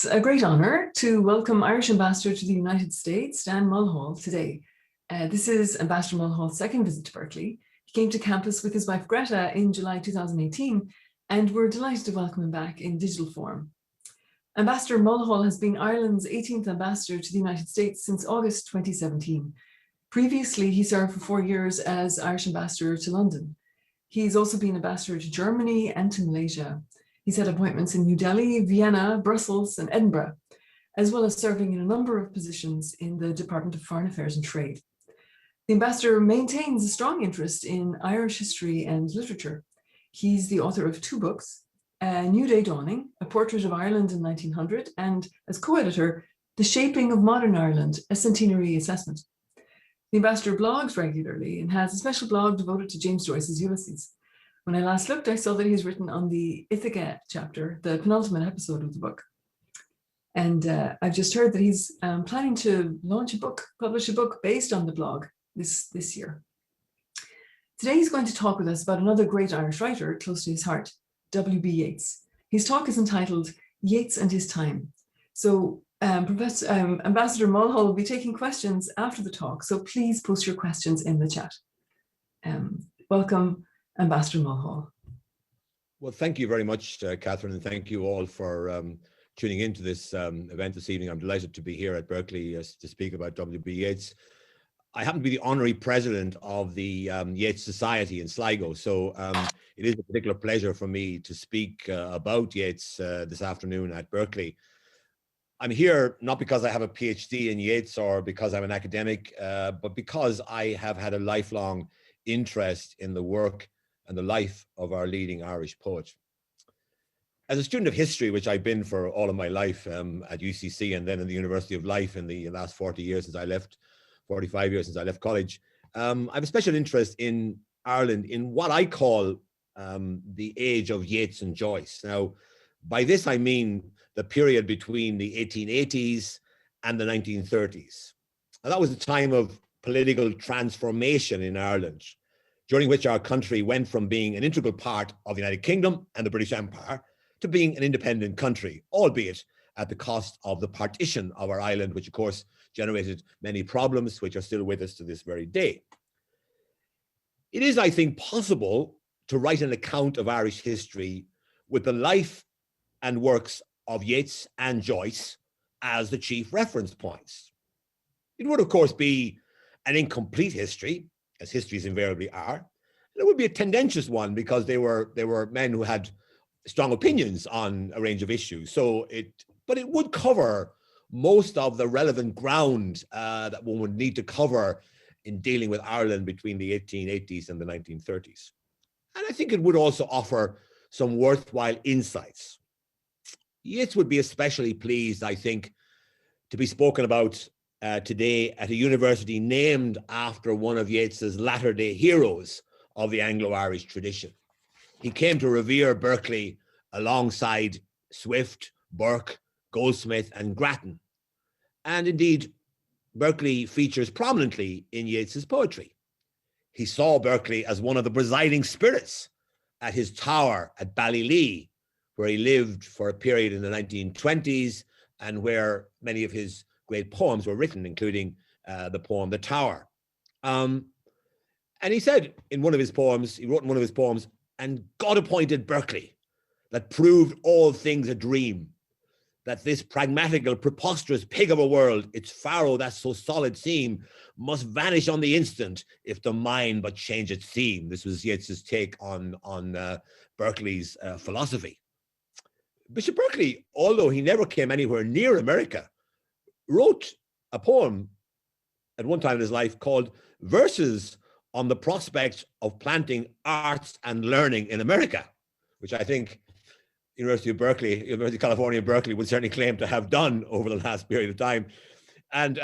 a great honour to welcome Irish Ambassador to the United States, Dan Mulhall, today. This is Ambassador Mulhall's second visit to Berkeley. He came to campus with his wife Greta in July 2018, and we're delighted to welcome him back in digital form. Ambassador Mulhall has been Ireland's 18th ambassador to the United States since August 2017. Previously, he served for 4 years as Irish Ambassador to London. He's also been ambassador to Germany and to Malaysia. He's had appointments in New Delhi, Vienna, Brussels, and Edinburgh, as well as serving in a number of positions in the Department of Foreign Affairs and Trade. The ambassador maintains a strong interest in Irish history and literature. He's the author of 2 books, A New Day Dawning, A Portrait of Ireland in 1900, and as co-editor, The Shaping of Modern Ireland, A Centenary Assessment. The ambassador blogs regularly and has a special blog devoted to James Joyce's Ulysses. When I last looked, I saw that he's written on the Ithaca chapter, the penultimate episode of the book. And I've just heard that he's planning to launch a book, publish a book based on the blog this year. Today he's going to talk with us about another great Irish writer close to his heart, W.B. Yeats. His talk is entitled Yeats and His Time. So Ambassador Mulhall will be taking questions after the talk, so please post your questions in the chat. Welcome, Ambassador Mulhall. Well, thank you very much, Catherine, and thank you all for tuning into this event this evening. I'm delighted to be here at Berkeley to speak about W.B. Yeats. I happen to be the honorary president of the Yeats Society in Sligo, so it is a particular pleasure for me to speak about Yeats this afternoon at Berkeley. I'm here not because I have a PhD in Yeats or because I'm an academic, but because I have had a lifelong interest in the work and the life of our leading Irish poet. As a student of history, which I've been for all of my life at UCC and then in the University of Life in the last 40 years since I left, 45 years since I left college, I have a special interest in Ireland in what I call the age of Yeats and Joyce. Now, by this I mean the period between the 1880s and the 1930s. And that was a time of political transformation in Ireland, during which our country went from being an integral part of the United Kingdom and the British Empire to being an independent country, albeit at the cost of the partition of our island, which of course generated many problems which are still with us to this very day. It is, I think, possible to write an account of Irish history with the life and works of Yeats and Joyce as the chief reference points. It would, of course, be an incomplete history, as histories invariably are. And it would be a tendentious one because they were men who had strong opinions on a range of issues. But it would cover most of the relevant ground that one would need to cover in dealing with Ireland between the 1880s and the 1930s. And I think it would also offer some worthwhile insights. Yeats would be especially pleased, I think, to be spoken about today at a university named after one of Yeats's latter-day heroes of the Anglo-Irish tradition. He came to revere Berkeley alongside Swift, Burke, Goldsmith, and Grattan. And indeed, Berkeley features prominently in Yeats's poetry. He saw Berkeley as one of the presiding spirits at his tower at Ballylee, where he lived for a period in the 1920s and where many of his great poems were written, including the poem The Tower. And he said in one of his poems, he wrote in one of his poems, "And God appointed Berkeley, that proved all things a dream, that this pragmatical, preposterous pig of a world, its Pharaoh that so solid seem, must vanish on the instant if the mind but change its theme." This was Yeats's take on Berkeley's philosophy. Bishop Berkeley, although he never came anywhere near America, wrote a poem at one time in his life called Verses on the Prospect of Planting Arts and Learning in America, which I think University of California, Berkeley would certainly claim to have done over the last period of time. And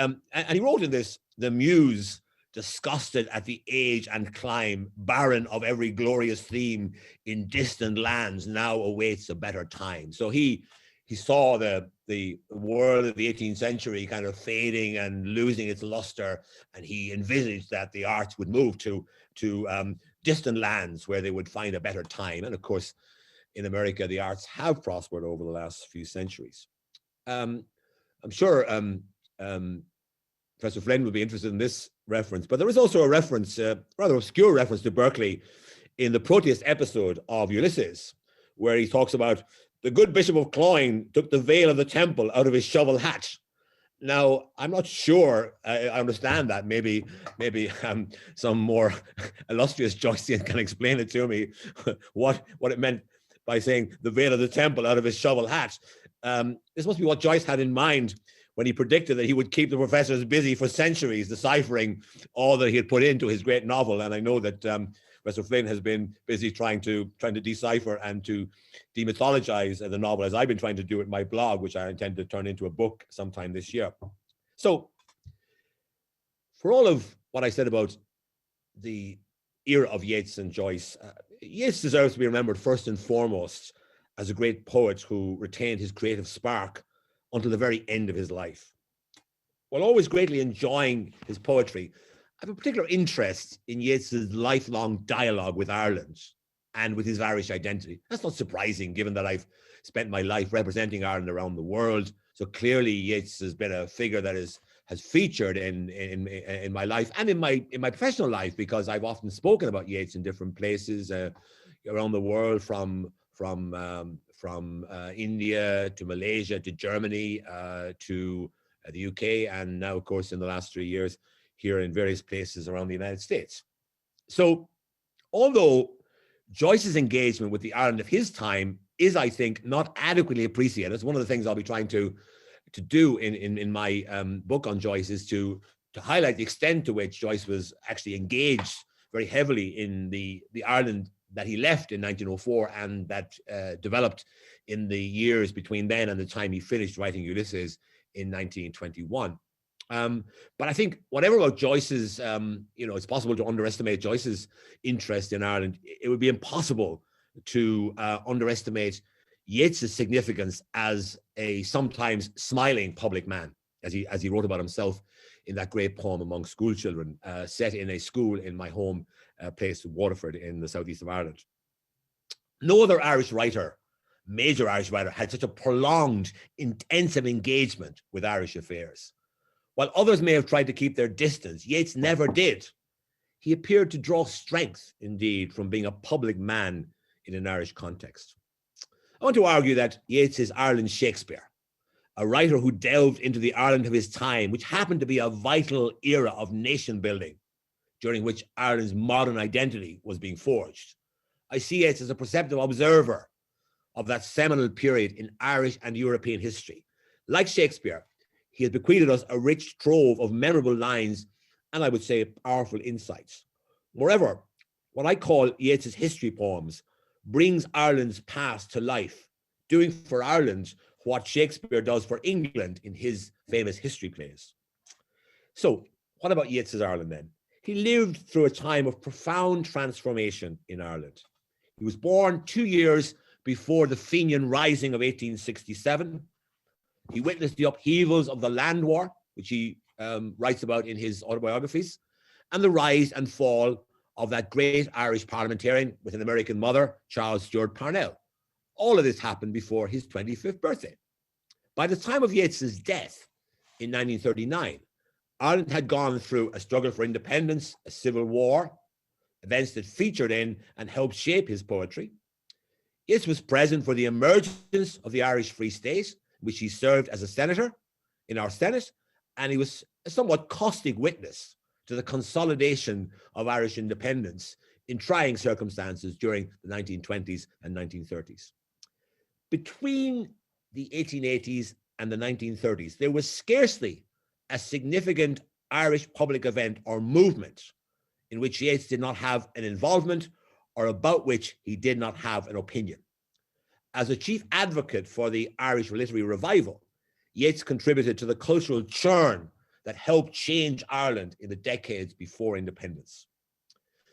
he wrote in this, "The muse, disgusted at the age and clime, barren of every glorious theme, in distant lands now awaits a better time." So he saw the world of the 18th century kind of fading and losing its luster, and he envisaged that the arts would move to distant lands where they would find a better time. And of course, in America, the arts have prospered over the last few centuries. I'm sure Professor Flynn would be interested in this reference, but there is also a reference, rather obscure reference to Berkeley in the Proteus episode of Ulysses, where he talks about the good Bishop of Cloyne took the veil of the temple out of his shovel hat. Now, I'm not sure I understand that. Maybe some more illustrious Joycean can explain it to me, what it meant by saying the veil of the temple out of his shovel hat. This must be what Joyce had in mind when he predicted that he would keep the professors busy for centuries deciphering all that he had put into his great novel. And I know that Professor Flynn has been busy trying to decipher and to demythologize the novel, as I've been trying to do at my blog, which I intend to turn into a book sometime this year. So for all of what I said about the era of Yeats and Joyce, Yeats deserves to be remembered first and foremost as a great poet who retained his creative spark until the very end of his life. While always greatly enjoying his poetry, I have a particular interest in Yeats's lifelong dialogue with Ireland and with his Irish identity. That's not surprising, given that I've spent my life representing Ireland around the world. So clearly, Yeats has been a figure that has featured in my life and in my professional life, because I've often spoken about Yeats in different places around the world, from India to Malaysia to Germany to the UK, and now, of course, in the last 3 years, here in various places around the United States. So although Joyce's engagement with the Ireland of his time is, I think, not adequately appreciated, it's one of the things I'll be trying to do in my book on Joyce, is to highlight the extent to which Joyce was actually engaged very heavily in the Ireland that he left in 1904 and that developed in the years between then and the time he finished writing Ulysses in 1921. But I think whatever about Joyce's, it's possible to underestimate Joyce's interest in Ireland. It would be impossible to underestimate Yeats's significance as a sometimes smiling public man, as he wrote about himself in that great poem Among School Children, set in a school in my home place, Waterford, in the southeast of Ireland. No other Irish writer, major Irish writer, had such a prolonged, intensive engagement with Irish affairs. While others may have tried to keep their distance, Yeats never did. He appeared to draw strength, indeed, from being a public man in an Irish context. I want to argue that Yeats is Ireland's Shakespeare, a writer who delved into the Ireland of his time, which happened to be a vital era of nation building, during which Ireland's modern identity was being forged. I see Yeats as a perceptive observer of that seminal period in Irish and European history. Like Shakespeare, he has bequeathed us a rich trove of memorable lines and, I would say, powerful insights. Moreover, what I call Yeats's history poems brings Ireland's past to life, doing for Ireland what Shakespeare does for England in his famous history plays. So what about Yeats's Ireland then? He lived through a time of profound transformation in Ireland. He was born 2 years before the Fenian Rising of 1867. He witnessed the upheavals of the Land War, which he writes about in his autobiographies, and the rise and fall of that great Irish parliamentarian with an American mother, Charles Stewart Parnell. All of this happened before his 25th birthday. By the time of Yeats's death in 1939, Ireland had gone through a struggle for independence, a civil war, events that featured in and helped shape his poetry. Yeats was present for the emergence of the Irish Free State, which he served as a senator in our Senate, and he was a somewhat caustic witness to the consolidation of Irish independence in trying circumstances during the 1920s and 1930s. Between the 1880s and the 1930s, there was scarcely a significant Irish public event or movement in which Yeats did not have an involvement or about which he did not have an opinion. As a chief advocate for the Irish literary revival, Yeats contributed to the cultural churn that helped change Ireland in the decades before independence.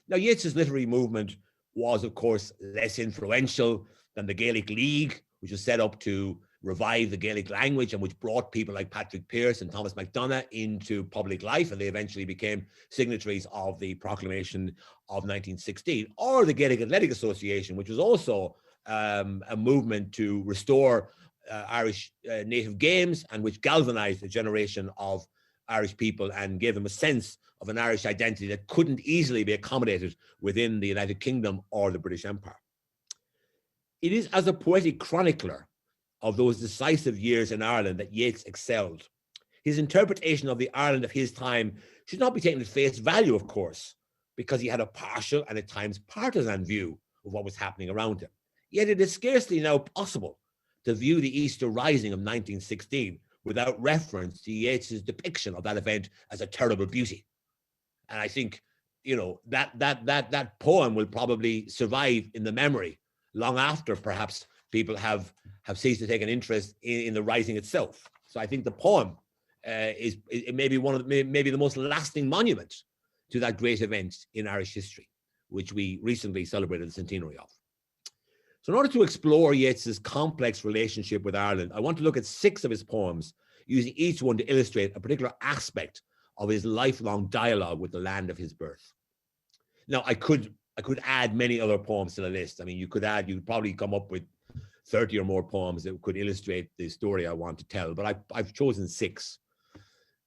Now, Yeats's literary movement was, of course, less influential than the Gaelic League, which was set up to revive the Gaelic language and which brought people like Patrick Pearse and Thomas Mcdonough into public life, and they eventually became signatories of the Proclamation of 1916, or the Gaelic Athletic Association, which was also a movement to restore Irish native games, and which galvanized a generation of Irish people and gave them a sense of an Irish identity that couldn't easily be accommodated within the United Kingdom or the British Empire. It is as a poetic chronicler of those decisive years in Ireland that Yeats excelled. His interpretation of the Ireland of his time should not be taken at face value, of course, because he had a partial and at times partisan view of what was happening around him. Yet it is scarcely now possible to view the Easter Rising of 1916 without reference to Yeats's depiction of that event as a terrible beauty. And I think, you know, that poem will probably survive in the memory long after perhaps people have ceased to take an interest in the Rising itself. So I think the poem is maybe maybe the most lasting monument to that great event in Irish history, which we recently celebrated the centenary of. So in order to explore Yeats's complex relationship with Ireland, I want to look at 6 of his poems, using each one to illustrate a particular aspect of his lifelong dialogue with the land of his birth. Now, I could add many other poems to the list. I mean, you could probably come up with 30 or more poems that could illustrate the story I want to tell, but I've chosen 6.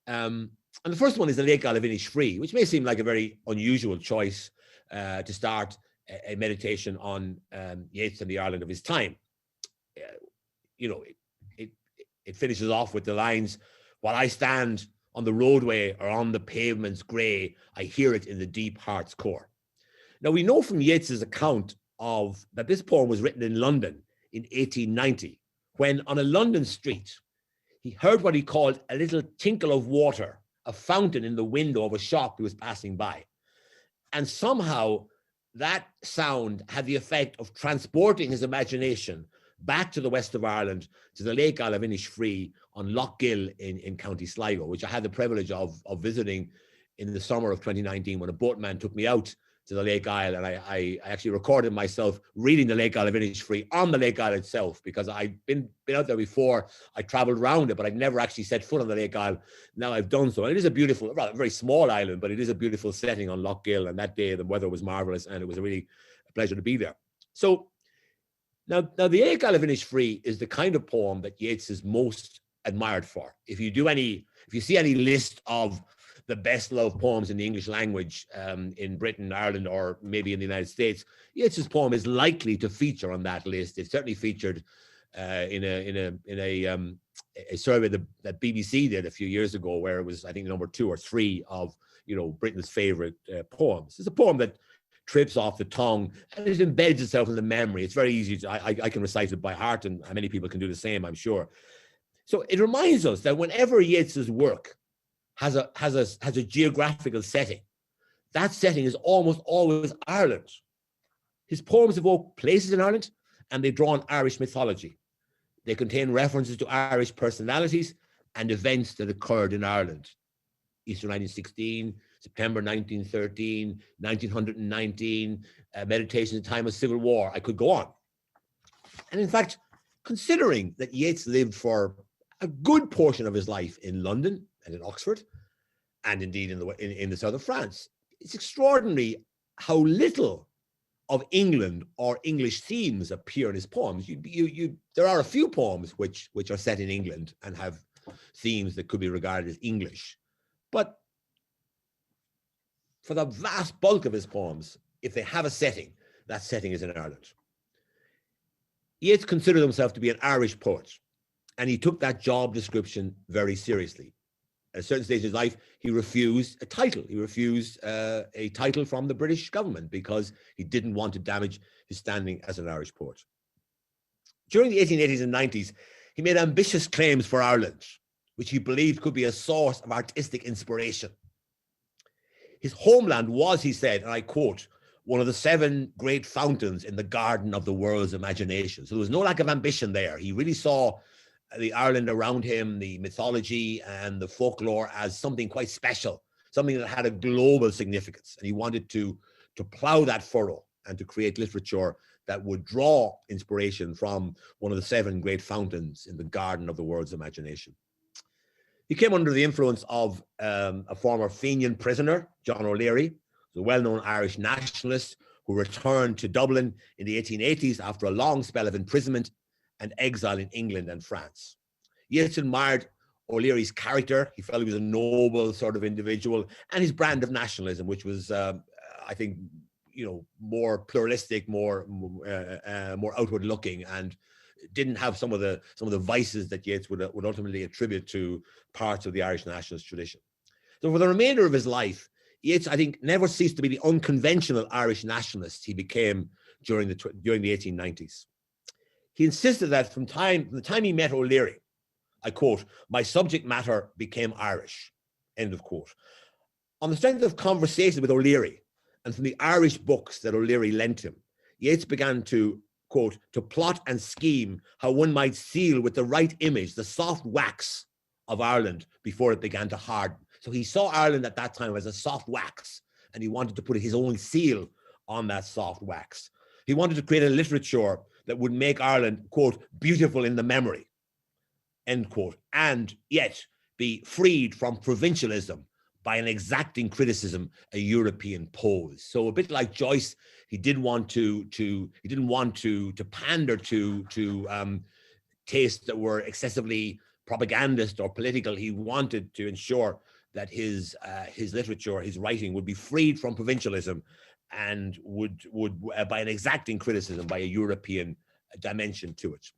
And the first one is the Lake Galavinish Free, which may seem like a very unusual choice to start a meditation on Yeats and the Ireland of his time. You know, it finishes off with the lines, "While I stand on the roadway or on the pavement's grey, I hear it in the deep heart's core." Now, we know from Yeats's account that this poem was written in London in 1890, when on a London street, he heard what he called a little tinkle of water, a fountain in the window of a shop he was passing by. And somehow that sound had the effect of transporting his imagination back to the west of Ireland, to the Lake Galavinish Free on Lough Gill in County Sligo, which I had the privilege of visiting in the summer of 2019 when a boatman took me out to the Lake Isle, and I actually recorded myself reading the Lake Galavinish Free on the Lake Isle itself, because I'd been out there before. I traveled around it, but I'd never actually set foot on the Lake Isle. Now I've done so. And it is a beautiful, well, very small island, but it is a beautiful setting on Lough Gill. And that day the weather was marvelous, and it was really a pleasure to be there. So now the Lake Galavinish Free is the kind of poem that Yeats is most admired for. If you see any list of the best loved poems in the English language in Britain, Ireland, or maybe in the United States, Yeats's poem is likely to feature on that list. It certainly featured in a survey that BBC did a few years ago, where it was, I think, number 2 or 3 of, you know, Britain's favorite poems. It's a poem that trips off the tongue and it embeds itself in the memory. It's very easy I can recite it by heart, and many people can do the same, I'm sure. So it reminds us that whenever Yeats's work has a geographical setting, that setting is almost always Ireland. His poems evoke places in Ireland, and they draw on Irish mythology. They contain references to Irish personalities and events that occurred in Ireland. Easter 1916, September 1913, 1919, Meditations in Time of Civil War. I could go on. And in fact, considering that Yeats lived for a good portion of his life in London and in Oxford, and indeed in the south of France, it's extraordinary how little of England or English themes appear in his poems. There are a few poems which are set in England and have themes that could be regarded as English, but for the vast bulk of his poems, if they have a setting, that setting is in Ireland. Yeats considered himself to be an Irish poet, and he took that job description very seriously. At a certain stage in his life, he refused a title. He refused a title from the British government because he didn't want to damage his standing as an Irish poet. During the 1880s and 90s, he made ambitious claims for Ireland, which he believed could be a source of artistic inspiration. His homeland was, he said, and I quote, one of the 7 great fountains in the garden of the world's imagination. So there was no lack of ambition there. He really saw the Ireland around him, the mythology and the folklore, as something quite special, something that had a global significance. And he wanted to plow that furrow and to create literature that would draw inspiration from one of the 7 great fountains in the garden of the world's imagination. He came under the influence of a former Fenian prisoner, John O'Leary, the well-known Irish nationalist who returned to Dublin in the 1880s after a long spell of imprisonment and exile in England and France. Yeats admired O'Leary's character. He felt he was a noble sort of individual, and his brand of nationalism, which was, I think, more pluralistic, more outward looking, and didn't have some of the vices that Yeats would ultimately attribute to parts of the Irish nationalist tradition. So for the remainder of his life, Yeats, I think, never ceased to be the unconventional Irish nationalist he became during the 1890s. He insisted that from the time he met O'Leary, I quote, "My subject matter became Irish," end of quote. On the strength of conversations with O'Leary and from the Irish books that O'Leary lent him, Yeats began to, quote, "to plot and scheme how one might seal with the right image the soft wax of Ireland before it began to harden." So he saw Ireland at that time as a soft wax, and he wanted to put his own seal on that soft wax. He wanted to create a literature that would make Ireland, quote, "beautiful in the memory," end quote, and yet be freed from provincialism by an exacting criticism, a European pose. So a bit like Joyce, he didn't want to pander to tastes that were excessively propagandist or political. He wanted to ensure that his literature, his writing, would be freed from provincialism and would by an exacting criticism, by a European dimension to it.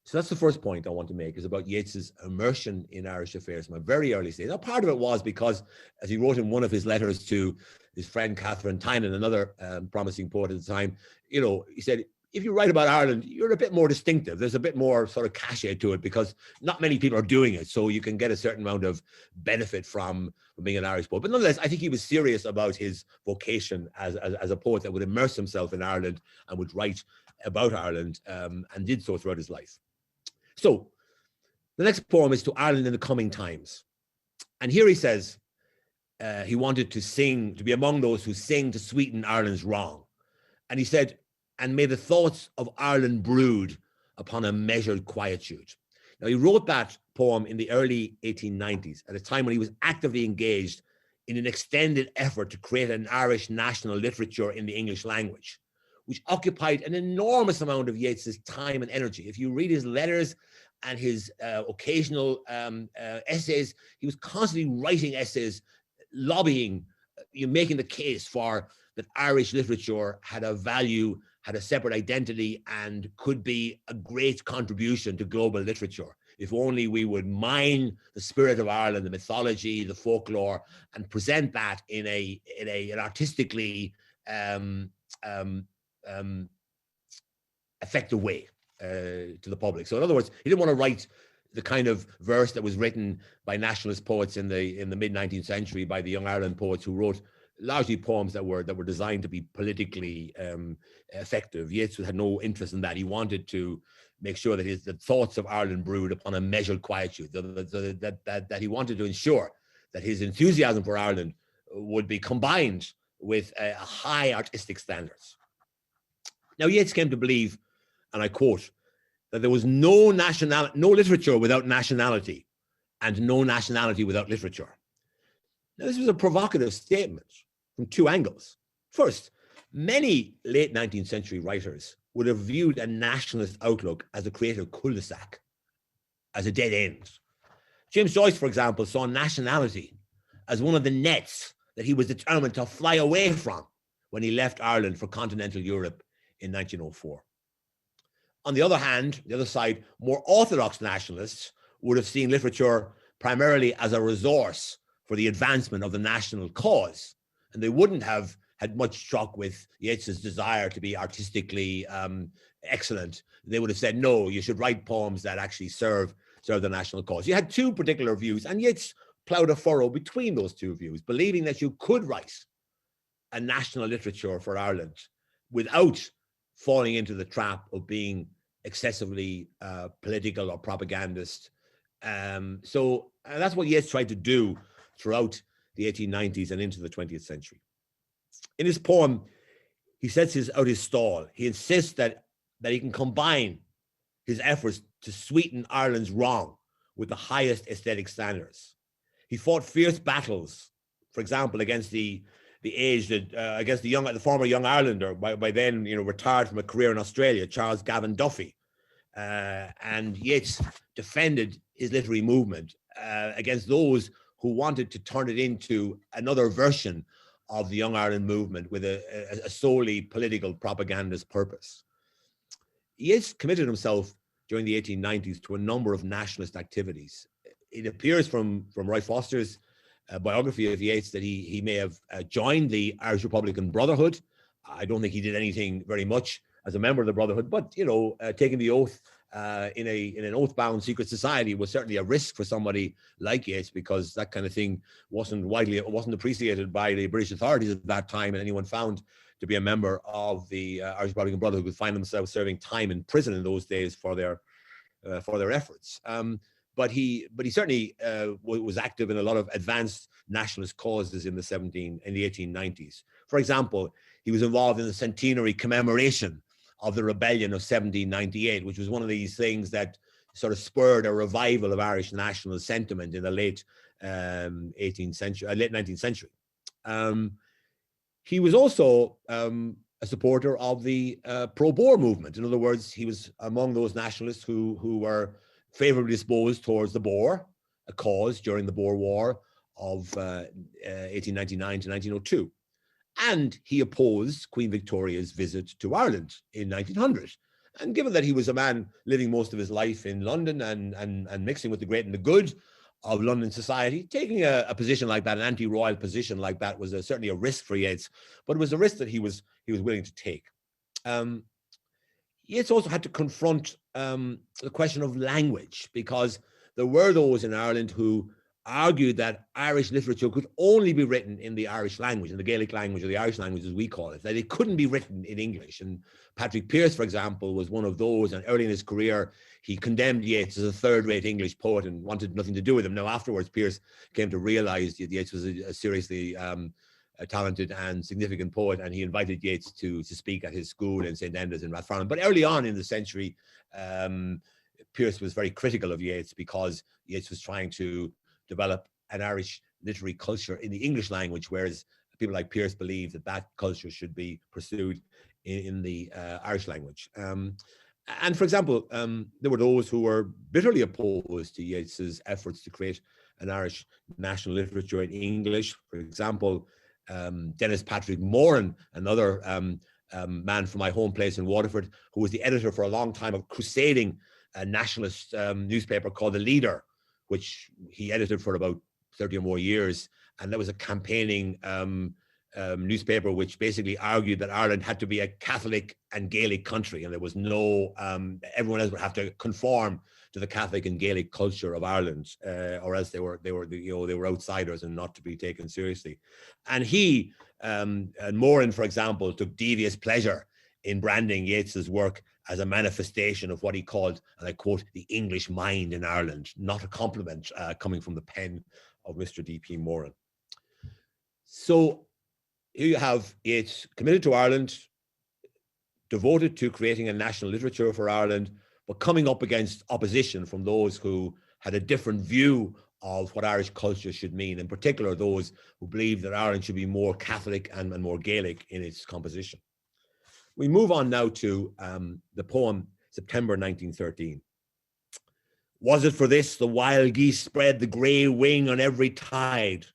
So that's the first point I want to make, is about Yeats's immersion in Irish affairs from a very early stage. Now, part of it was because, as he wrote in one of his letters to his friend Catherine Tynan, another promising poet at the time, he said, if you write about Ireland, you're a bit more distinctive. There's a bit more sort of cachet to it because not many people are doing it. So you can get a certain amount of benefit from being an Irish poet. But nonetheless, I think he was serious about his vocation as a poet that would immerse himself in Ireland and would write about Ireland, and did so throughout his life. So the next poem is To Ireland in the Coming Times. And here he says he wanted to sing, to be among those who sing to sweeten Ireland's wrong. And he said, "And may the thoughts of Ireland brood upon a measured quietude." Now, he wrote that poem in the early 1890s, at a time when he was actively engaged in an extended effort to create an Irish national literature in the English language, which occupied an enormous amount of Yeats's time and energy. If you read his letters and his occasional essays, he was constantly writing essays, lobbying, making the case for that Irish literature had a value, had a separate identity, and could be a great contribution to global literature. If only we would mine the spirit of Ireland, the mythology, the folklore, and present that in an artistically effective way to the public. So in other words, he didn't want to write the kind of verse that was written by nationalist poets in the mid-19th century, by the Young Ireland poets who wrote largely poems that were designed to be politically effective. Yeats had no interest in that. He wanted to make sure that the thoughts of Ireland brewed upon a measured quietude, that he wanted to ensure that his enthusiasm for Ireland would be combined with a high artistic standards. Now, Yeats came to believe, and I quote, that there was no literature without nationality, and no nationality without literature. Now, this was a provocative statement from two angles. First, many late 19th century writers would have viewed a nationalist outlook as a creative cul-de-sac, as a dead end. James Joyce, for example, saw nationality as one of the nets that he was determined to fly away from when he left Ireland for continental Europe in 1904. On the other hand, the other side, more orthodox nationalists would have seen literature primarily as a resource for the advancement of the national cause. And they wouldn't have had much struck with Yeats's desire to be artistically excellent. They would have said, no, you should write poems that actually serve the national cause. You had two particular views, and Yeats plowed a furrow between those two views, believing that you could write a national literature for Ireland without falling into the trap of being excessively political or propagandist. So that's what Yeats tried to do throughout the 1890s and into the 20th century. In his poem, he sets out his stall. He insists that he can combine his efforts to sweeten Ireland's wrong with the highest aesthetic standards. He fought fierce battles, for example, against the former Young Irelander, by then retired from a career in Australia, Charles Gavin Duffy, and Yeats defended his literary movement against those who wanted to turn it into another version of the Young Ireland movement with a solely political propagandist purpose. Yeats committed himself during the 1890s to a number of nationalist activities. It appears from Roy Foster's biography of Yeats that he may have joined the Irish Republican Brotherhood. I don't think he did anything very much as a member of the Brotherhood, but taking the oath in an oath-bound secret society was certainly a risk for somebody like Yeats, because that kind of thing wasn't appreciated by the British authorities at that time, and anyone found to be a member of the Irish Republican Brotherhood would find themselves serving time in prison in those days for their efforts. But he certainly was active in a lot of advanced nationalist causes in the 1890s. For example, he was involved in the centenary commemoration of the rebellion of 1798, which was one of these things that sort of spurred a revival of Irish national sentiment in the late 19th century. He was also a supporter of the pro-Boer movement. In other words, he was among those nationalists who were favorably disposed towards the Boer, a cause during the Boer War of 1899 to 1902. And he opposed Queen Victoria's visit to Ireland in 1900. And given that he was a man living most of his life in London and mixing with the great and the good of London society, taking a position like that, an anti-royal position like that, was certainly a risk for Yeats, but it was a risk that he was willing to take. Yeats also had to confront the question of language, because there were those in Ireland who argued that Irish literature could only be written in the Irish language, in the Gaelic language, or the Irish language as we call it, that it couldn't be written in English. And Patrick Pearse, for example, was one of those, and early in his career, he condemned Yeats as a third-rate English poet and wanted nothing to do with him. Now, afterwards, Pearse came to realize that Yeats was a seriously talented and significant poet, and he invited Yeats to speak at his school in St. Enda's in Rathfarnham. But early on in the century, Pearse was very critical of Yeats, because Yeats was trying to develop an Irish literary culture in the English language, whereas people like Pearse believed that culture should be pursued in the Irish language. And for example, there were those who were bitterly opposed to Yeats's efforts to create an Irish national literature in English. For example, Dennis Patrick Moran, another man from my home place in Waterford, who was the editor for a long time of crusading nationalist newspaper called The Leader, which he edited for about 30 or more years. And that was a campaigning newspaper which basically argued that Ireland had to be a Catholic and Gaelic country, and there was no, everyone else would have to conform to the Catholic and Gaelic culture of Ireland, or else they were outsiders and not to be taken seriously. And he, and Moran, for example, took devious pleasure in branding Yeats's work as a manifestation of what he called, and I quote, the English mind in Ireland, not a compliment coming from the pen of Mr. D.P. Moran. So here you have Yeats committed to Ireland, devoted to creating a national literature for Ireland, but coming up against opposition from those who had a different view of what Irish culture should mean, in particular those who believed that Ireland should be more Catholic and more Gaelic in its composition. We move on now to the poem September 1913. Was it for this the wild geese spread the grey wing on every tide?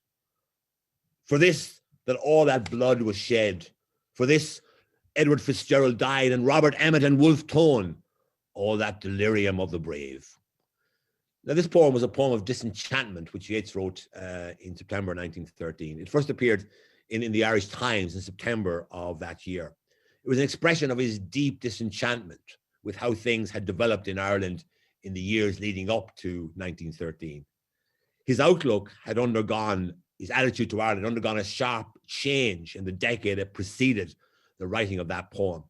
For this that all that blood was shed? For this Edward Fitzgerald died, and Robert Emmet and Wolfe Tone, all that delirium of the brave? Now, this poem was a poem of disenchantment, which Yeats wrote in September 1913. It first appeared in the Irish Times in September of that year. It was an expression of his deep disenchantment with how things had developed in Ireland in the years leading up to 1913. His outlook had his attitude to Ireland had undergone a sharp change in the decade that preceded the writing of that poem.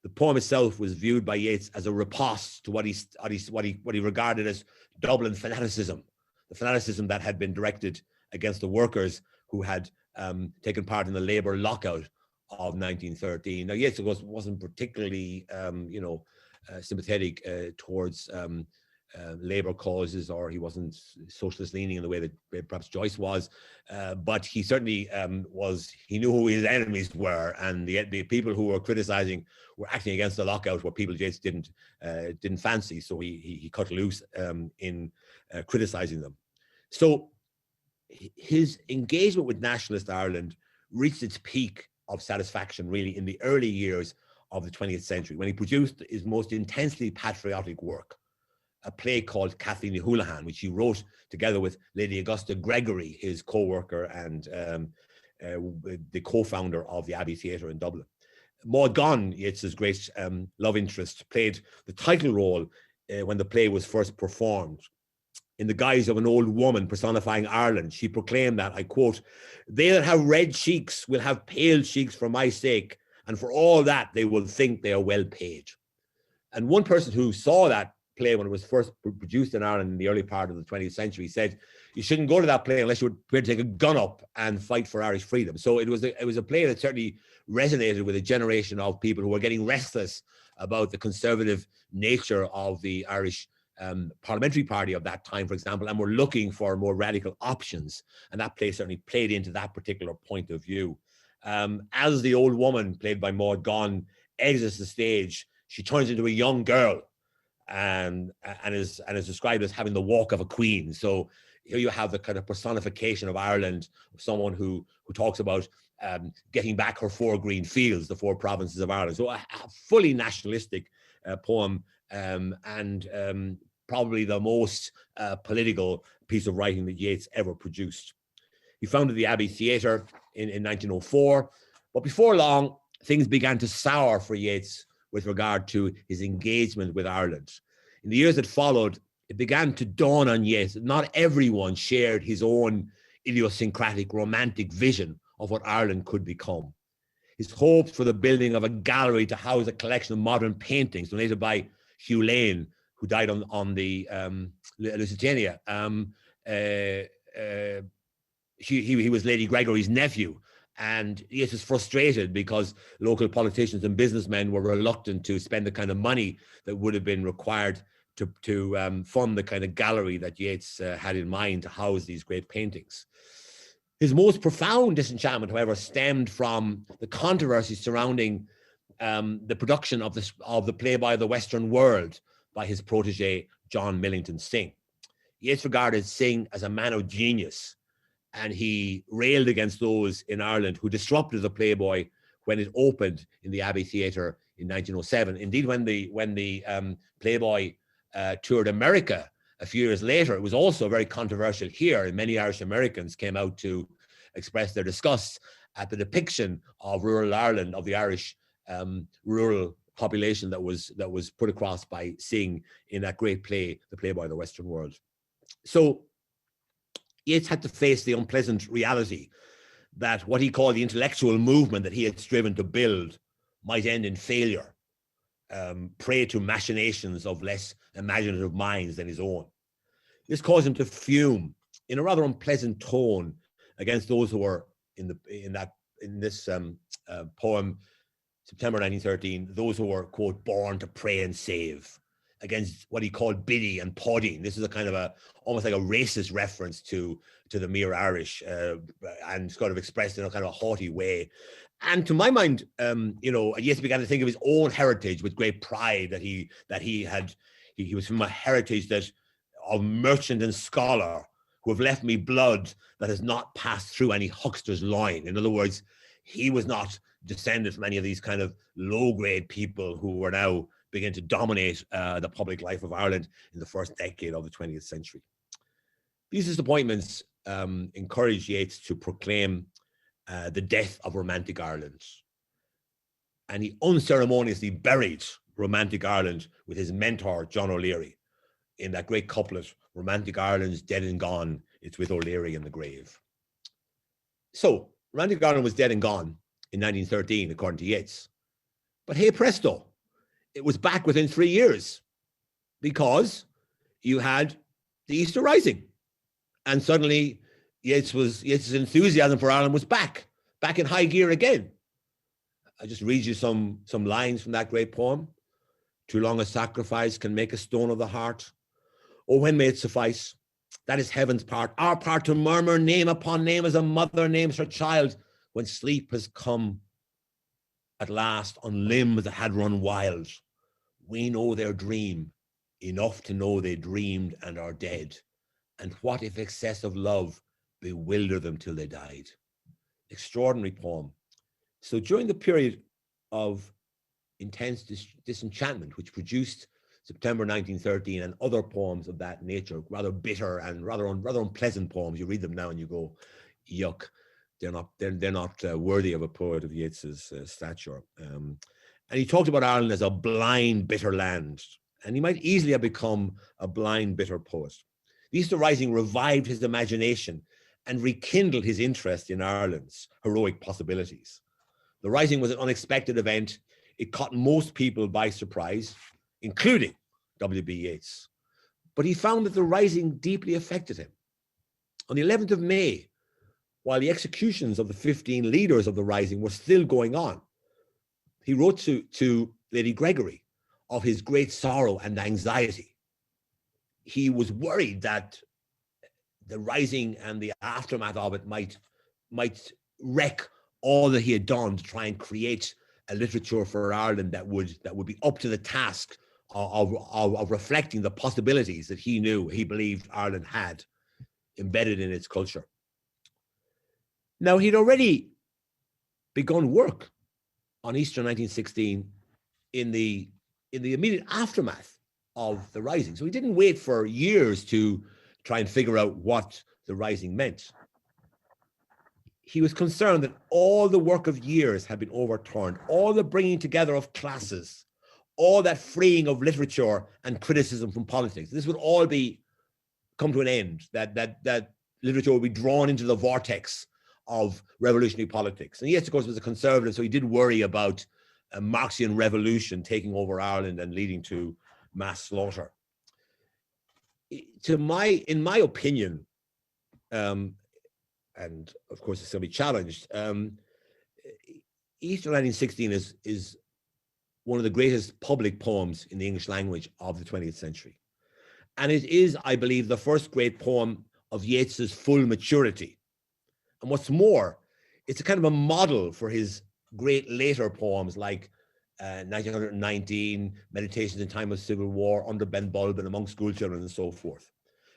The poem itself was viewed by Yeats as a riposte to what he regarded as Dublin fanaticism, the fanaticism that had been directed against the workers who had taken part in the labor lockout of 1913. Now, Yeats wasn't particularly, sympathetic towards labor causes, or he wasn't socialist leaning in the way that perhaps Joyce was, but he certainly he knew who his enemies were, and the people who were criticizing were acting against the lockout, were people Yates didn't fancy, so he cut loose in criticizing them. So his engagement with nationalist Ireland reached its peak of satisfaction really in the early years of the 20th century, when he produced his most intensely patriotic work, a play called Kathleen Houlihan, which he wrote together with Lady Augusta Gregory, his co-worker and the co-founder of the Abbey Theatre in Dublin. Maud Gonne, Yeats's great love interest, played the title role when the play was first performed. In the guise of an old woman personifying Ireland, she proclaimed that, I quote, "They that have red cheeks will have pale cheeks for my sake, and for all that they will think they are well paid." And one person who saw that play when it was first produced in Ireland in the early part of the 20th century said, you shouldn't go to that play unless you were prepared to take a gun up and fight for Irish freedom. So it was a play that certainly resonated with a generation of people who were getting restless about the conservative nature of the Irish parliamentary party of that time, for example, and were looking for more radical options. And that play certainly played into that particular point of view. As the old woman, played by Maud Gonne, exits the stage, she turns into a young girl and is described as having the walk of a queen. So here you have the kind of personification of Ireland, of someone who talks about getting back her four green fields, the four provinces of Ireland. So a fully nationalistic poem, and probably the most political piece of writing that Yeats ever produced. He founded the Abbey Theatre in 1904, but before long, things began to sour for Yeats with regard to his engagement with Ireland. In the years that followed, it began to dawn on Yeats that not everyone shared his own idiosyncratic romantic vision of what Ireland could become. His hopes for the building of a gallery to house a collection of modern paintings donated by Hugh Lane, who died on the Lusitania. He was Lady Gregory's nephew, and Yeats was frustrated because local politicians and businessmen were reluctant to spend the kind of money that would have been required to fund the kind of gallery that Yeats had in mind to house these great paintings. His most profound disenchantment, however, stemmed from the controversy surrounding the production of the play by the Western World by his protege, John Millington Synge. Yeats regarded Synge as a man of genius, and he railed against those in Ireland who disrupted the Playboy when it opened in the Abbey Theatre in 1907. Indeed, when the Playboy toured America a few years later, it was also very controversial here, and many Irish Americans came out to express their disgust at the depiction of rural Ireland, of the Irish rural population that was put across by Synge in that great play, The Playboy of the Western World. So Yeats had to face the unpleasant reality that what he called the intellectual movement that he had striven to build might end in failure, prey to machinations of less imaginative minds than his own. This caused him to fume in a rather unpleasant tone against those who were in this poem, September 1913, those who were, quote, born to pray and save, against what he called biddy and podding. This is a kind of almost like a racist reference to the mere Irish, and sort of expressed in a kind of a haughty way. And to my mind, Yeats began to think of his own heritage with great pride, that he was from a heritage of merchant and scholar who have left me blood that has not passed through any huckster's loin. In other words, he was not descended from any of these kind of low-grade people who were now beginning to dominate the public life of Ireland in the first decade of the 20th century. These disappointments encouraged Yeats to proclaim the death of romantic Ireland. And he unceremoniously buried romantic Ireland with his mentor, John O'Leary, in that great couplet, "Romantic Ireland's dead and gone, it's with O'Leary in the grave." So romantic Ireland was dead and gone in 1913, according to Yeats. But hey presto, it was back within 3 years, because you had the Easter Rising, and suddenly Yeats's enthusiasm for Ireland was back in high gear again. I just read you some lines from that great poem. "Too long a sacrifice can make a stone of the heart. Oh, when may it suffice? That is heaven's part, our part to murmur name upon name as a mother names her child when sleep has come at last on limbs that had run wild. We know their dream, enough to know they dreamed and are dead. And what if excess of love bewilder them till they died? Extraordinary poem. So during the period of intense disenchantment, which produced September 1913 and other poems of that nature, rather bitter and rather unpleasant poems, you read them now and you go, yuck. They're not worthy of a poet of Yeats's stature. And he talked about Ireland as a blind, bitter land, and he might easily have become a blind, bitter poet. The Easter Rising revived his imagination and rekindled his interest in Ireland's heroic possibilities. The Rising was an unexpected event. It caught most people by surprise, including W.B. Yeats. But he found that the Rising deeply affected him. On the 11th of May, while the executions of the 15 leaders of the Rising were still going on, he wrote to Lady Gregory of his great sorrow and anxiety. He was worried that the Rising and the aftermath of it might wreck all that he had done to try and create a literature for Ireland that would be up to the task of reflecting the possibilities that he believed Ireland had embedded in its culture. Now, he'd already begun work on Easter 1916 in the immediate aftermath of the Rising. So he didn't wait for years to try and figure out what the Rising meant. He was concerned that all the work of years had been overturned, all the bringing together of classes, all that freeing of literature and criticism from politics. This would all come to an end, that literature would be drawn into the vortex of revolutionary politics. And Yeats, of course, was a conservative, so he did worry about a Marxian revolution taking over Ireland and leading to mass slaughter. In my opinion, and of course it's going to be challenged, Easter 1916 is one of the greatest public poems in the English language of the 20th century. And it is, I believe, the first great poem of Yeats's full maturity. And what's more, it's a kind of a model for his great later poems like 1919, Meditations in Time of Civil War, Under Ben Bulben, Among Schoolchildren, and so forth.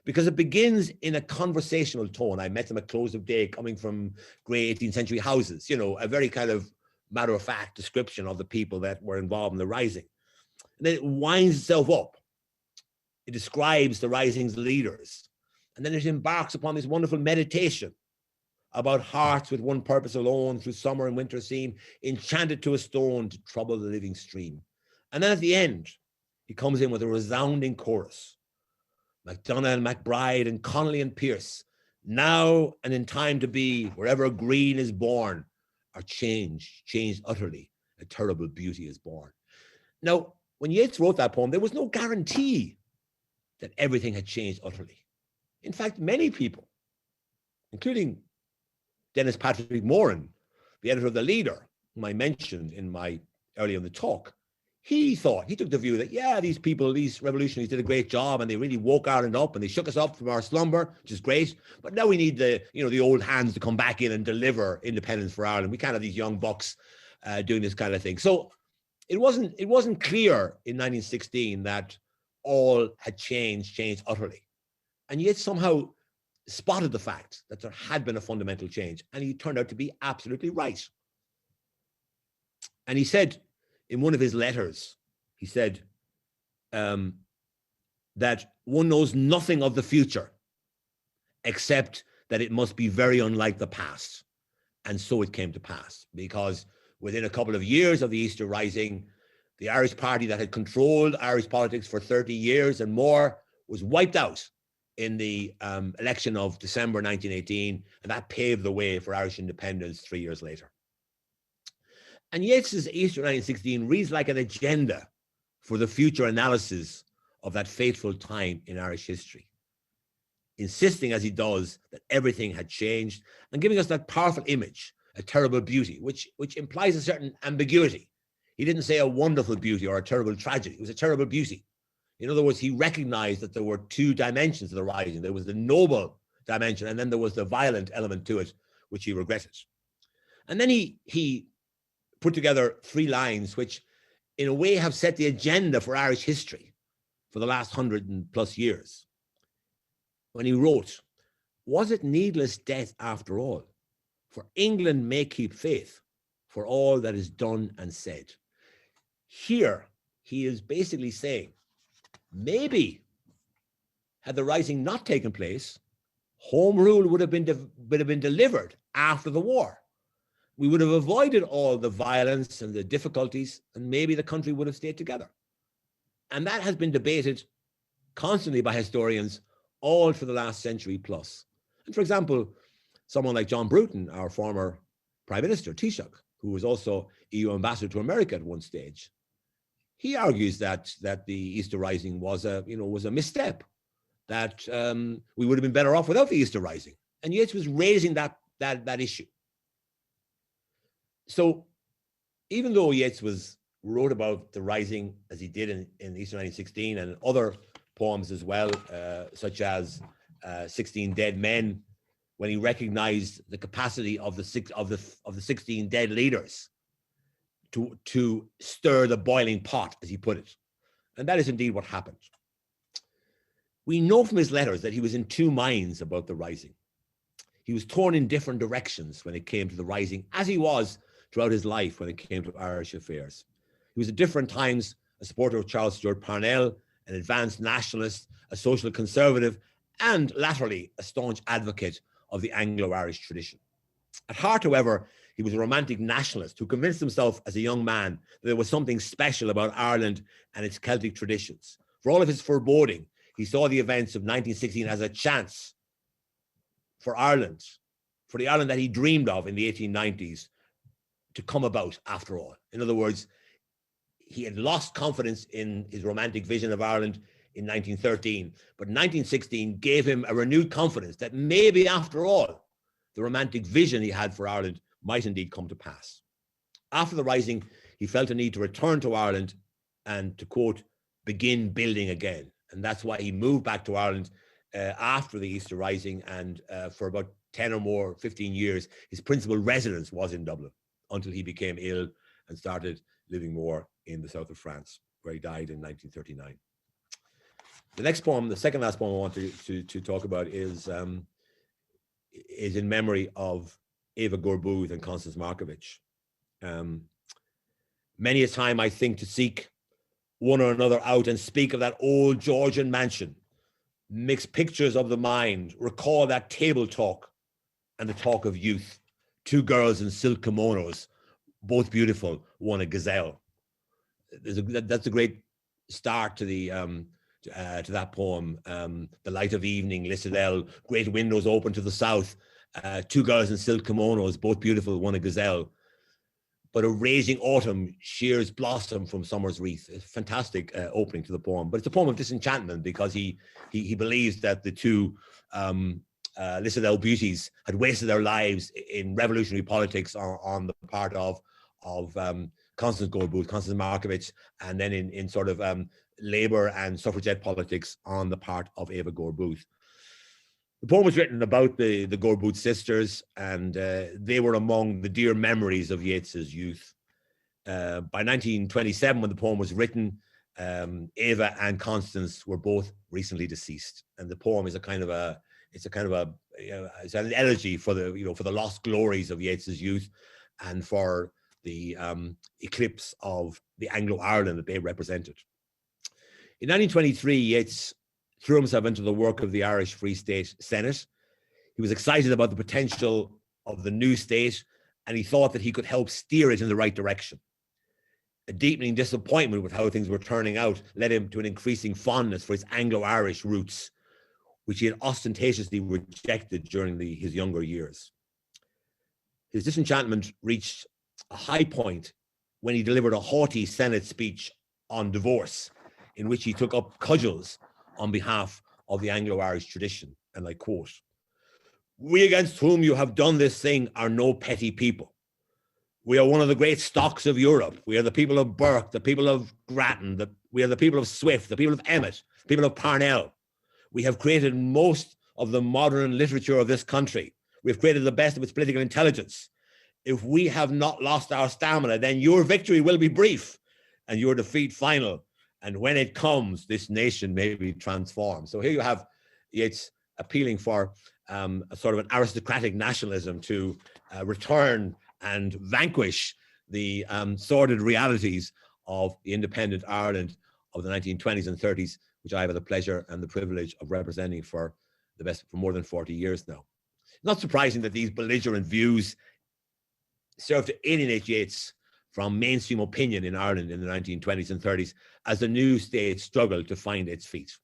Because it begins in a conversational tone. I met them at close of day coming from grey 18th century houses, a very kind of matter-of-fact description of the people that were involved in the Rising. And then it winds itself up. It describes the Rising's leaders. And then it embarks upon this wonderful meditation about hearts with one purpose alone, through summer and winter seem enchanted to a stone to trouble the living stream. And then at the end, he comes in with a resounding chorus. Mcdonough and McBride and Connolly and Pierce, now and in time to be, wherever green is born, are changed utterly. A terrible beauty is born. Now, when Yeats wrote that poem, there was no guarantee that everything had changed utterly. In fact, many people, including Dennis Patrick Moran, the editor of The Leader, whom I mentioned earlier in the talk, he took the view that, yeah, these revolutionaries did a great job and they really woke Ireland up and they shook us up from our slumber, which is great. But now we need the old hands to come back in and deliver independence for Ireland. We can't have these young bucks doing this kind of thing. So it wasn't clear in 1916 that all had changed utterly. And yet somehow spotted the fact that there had been a fundamental change, and he turned out to be absolutely right. And he said in one of his letters, he said that one knows nothing of the future except that it must be very unlike the past. And so it came to pass, because within a couple of years of the Easter Rising, the Irish party that had controlled Irish politics for 30 years and more was wiped out in the election of December 1918, and that paved the way for Irish independence 3 years later. And Yeats's Easter 1916 reads like an agenda for the future analysis of that fateful time in Irish history, insisting as he does that everything had changed and giving us that powerful image, a terrible beauty, which implies a certain ambiguity. He didn't say a wonderful beauty or a terrible tragedy. It was a terrible beauty. In other words, he recognized that there were two dimensions of the rising. There was the noble dimension, and then there was the violent element to it, which he regretted. And then he put together three lines, which in a way have set the agenda for Irish history for the last 100+ years. When he wrote, "Was it needless death after all? For England may keep faith for all that is done and said." Here, he is basically saying, maybe had the rising not taken place, home rule would have been delivered after the war. We would have avoided all the violence and the difficulties, and maybe the country would have stayed together. And that has been debated constantly by historians all for the last century plus. And for example, someone like John Bruton, our former Prime Minister, Taoiseach, who was also EU ambassador to America at one stage, he argues that the Easter Rising was a misstep, that we would have been better off without the Easter Rising. And Yeats was raising that issue. So even though Yeats wrote about the Rising as he did in Easter 1916 and other poems as well, such as 16 Dead Men, when he recognized the capacity of the 16 dead leaders to stir the boiling pot, as he put it. And that is indeed what happened. We know from his letters that he was in two minds about the Rising. He was torn in different directions when it came to the Rising, as he was throughout his life when it came to Irish affairs. He was at different times a supporter of Charles Stuart Parnell, an advanced nationalist, a social conservative, and latterly a staunch advocate of the Anglo-Irish tradition. At heart, however, he was a romantic nationalist who convinced himself as a young man that there was something special about Ireland and its Celtic traditions. For all of his foreboding, he saw the events of 1916 as a chance for Ireland, for the Ireland that he dreamed of in the 1890s, to come about after all. In other words, he had lost confidence in his romantic vision of Ireland in 1913, but 1916 gave him a renewed confidence that maybe after all, the romantic vision he had for Ireland might indeed come to pass. After the Rising, he felt a need to return to Ireland and to, quote, begin building again. And that's why he moved back to Ireland after the Easter Rising, and for about 10 or more, 15 years, his principal residence was in Dublin until he became ill and started living more in the south of France, where he died in 1939. The next poem, the second last poem I want to talk about is in memory of Eva Gore-Booth and Constance Markievicz. Many a time I think to seek one or another out and speak of that old Georgian mansion, mix pictures of the mind, recall that table talk and the talk of youth, two girls in silk kimonos, both beautiful, one a gazelle. That's a great start to the to that poem. The light of evening, Lissadell, great windows open to the south, two girls in silk kimonos, both beautiful, one a gazelle. But a raging autumn shears blossom from summer's wreath. It's a fantastic opening to the poem. But it's a poem of disenchantment because he believes that the two Lissadell beauties had wasted their lives in revolutionary politics on the part of Constance Gore-Booth, Constance Markievicz, and then in sort of labor and suffragette politics on the part of Eva Gore-Booth. The poem was written about the Gore-Booth sisters, and they were among the dear memories of Yeats's youth. By 1927, when the poem was written, Eva and Constance were both recently deceased, and the poem is it's an elegy for the lost glories of Yeats's youth, and for the eclipse of the Anglo-Ireland that they represented. In 1923, Yeats threw himself into the work of the Irish Free State Senate. He was excited about the potential of the new state, and he thought that he could help steer it in the right direction. A deepening disappointment with how things were turning out led him to an increasing fondness for his Anglo-Irish roots, which he had ostentatiously rejected during his younger years. His disenchantment reached a high point when he delivered a haughty Senate speech on divorce, in which he took up cudgels on behalf of the Anglo-Irish tradition. And I quote, "We against whom you have done this thing are no petty people. We are one of the great stocks of Europe. We are the people of Burke, the people of Grattan, we are the people of Swift, the people of Emmet, the people of Parnell. We have created most of the modern literature of this country. We've created the best of its political intelligence. If we have not lost our stamina, then your victory will be brief and your defeat final. And when it comes, this nation may be transformed. So here you have Yeats appealing for a sort of an aristocratic nationalism to return and vanquish the sordid realities of the independent Ireland of the 1920s and 30s, which I have the pleasure and the privilege of representing for more than 40 years now. Not surprising that these belligerent views served to alienate Yeats from mainstream opinion in Ireland in the 1920s and 30s as the new state struggled to find its feet.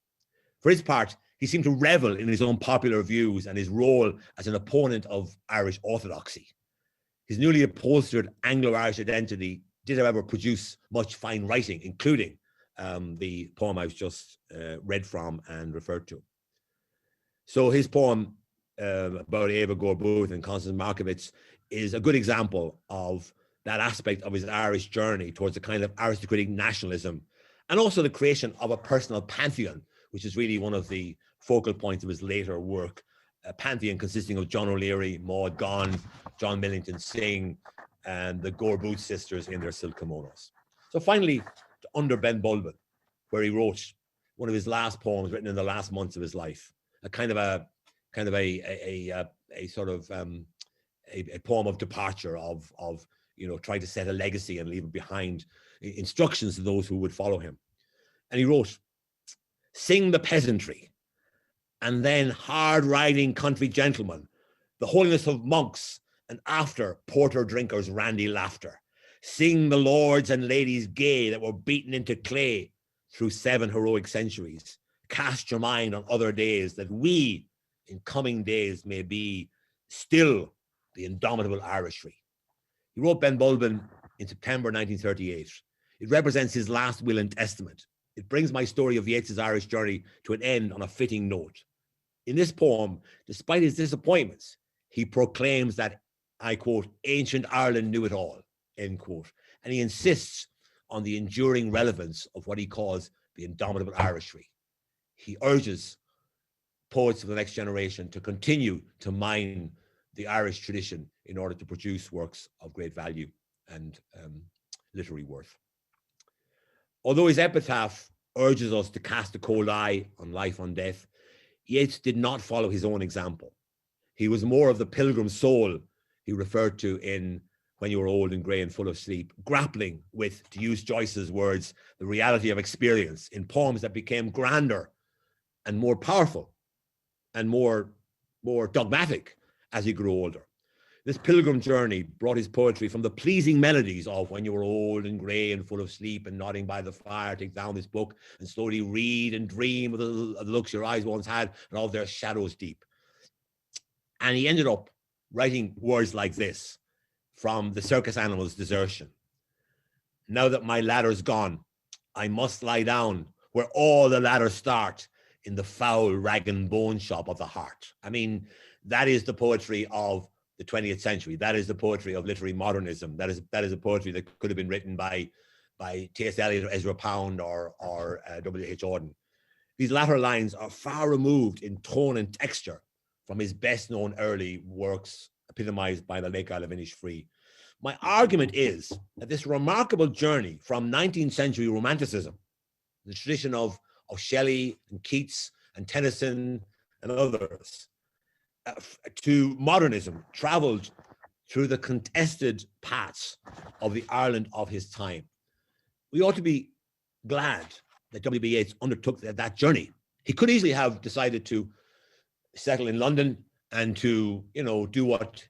For his part, he seemed to revel in his own popular views and his role as an opponent of Irish orthodoxy. His newly upholstered Anglo-Irish identity did, however, produce much fine writing, including the poem I was just read from and referred to. So his poem about Eva Gore-Booth and Constance Markievicz is a good example of that aspect of his Irish journey towards a kind of aristocratic nationalism, and also the creation of a personal pantheon, which is really one of the focal points of his later work, a pantheon consisting of John O'Leary, Maud Gonne, John Millington Synge, and the Gore-Booth sisters in their silk kimonos. So finally, to Under Ben Bulben, where he wrote one of his last poems written in the last months of his life, a poem of departure, of trying to set a legacy and leave behind instructions to those who would follow him. And he wrote, "Sing the peasantry, and then hard-riding country gentlemen, the holiness of monks, and after porter drinkers' randy laughter. Sing the lords and ladies gay that were beaten into clay through 7 heroic centuries. Cast your mind on other days, that we in coming days may be still the indomitable Irishry." He wrote Ben Bulben in September 1938. It represents his last will and testament. It brings my story of Yeats's Irish journey to an end on a fitting note. In this poem, despite his disappointments, he proclaims that, I quote, "ancient Ireland knew it all," end quote. And he insists on the enduring relevance of what he calls the indomitable Irishry. He urges poets of the next generation to continue to mine the Irish tradition in order to produce works of great value and literary worth. Although his epitaph urges us to cast a cold eye on life, on death, Yeats did not follow his own example. He was more of the pilgrim soul he referred to in When You Were Old and Grey and Full of Sleep, grappling with, to use Joyce's words, the reality of experience in poems that became grander and more powerful and more dogmatic as he grew older. This pilgrim journey brought his poetry from the pleasing melodies of When You Were Old and Grey and Full of Sleep and Nodding by the Fire, take down this book and slowly read and dream of the looks your eyes once had and all their shadows deep. And he ended up writing words like this from The Circus Animal's Desertion. "Now that my ladder's gone, I must lie down where all the ladders start, in the foul rag and bone shop of the heart." I mean, that is the poetry of the 20th century. That is the poetry of literary modernism. That is a poetry that could have been written by T.S. Eliot or Ezra Pound or W.H. Auden. These latter lines are far removed in tone and texture from his best known early works, epitomized by the Lake Isle of Innisfree. My argument is that this remarkable journey from 19th century romanticism, the tradition of Shelley and Keats and Tennyson and others, to modernism, traveled through the contested paths of the Ireland of his time. We ought to be glad that W.B. Yeats undertook that journey. He could easily have decided to settle in London and to, do what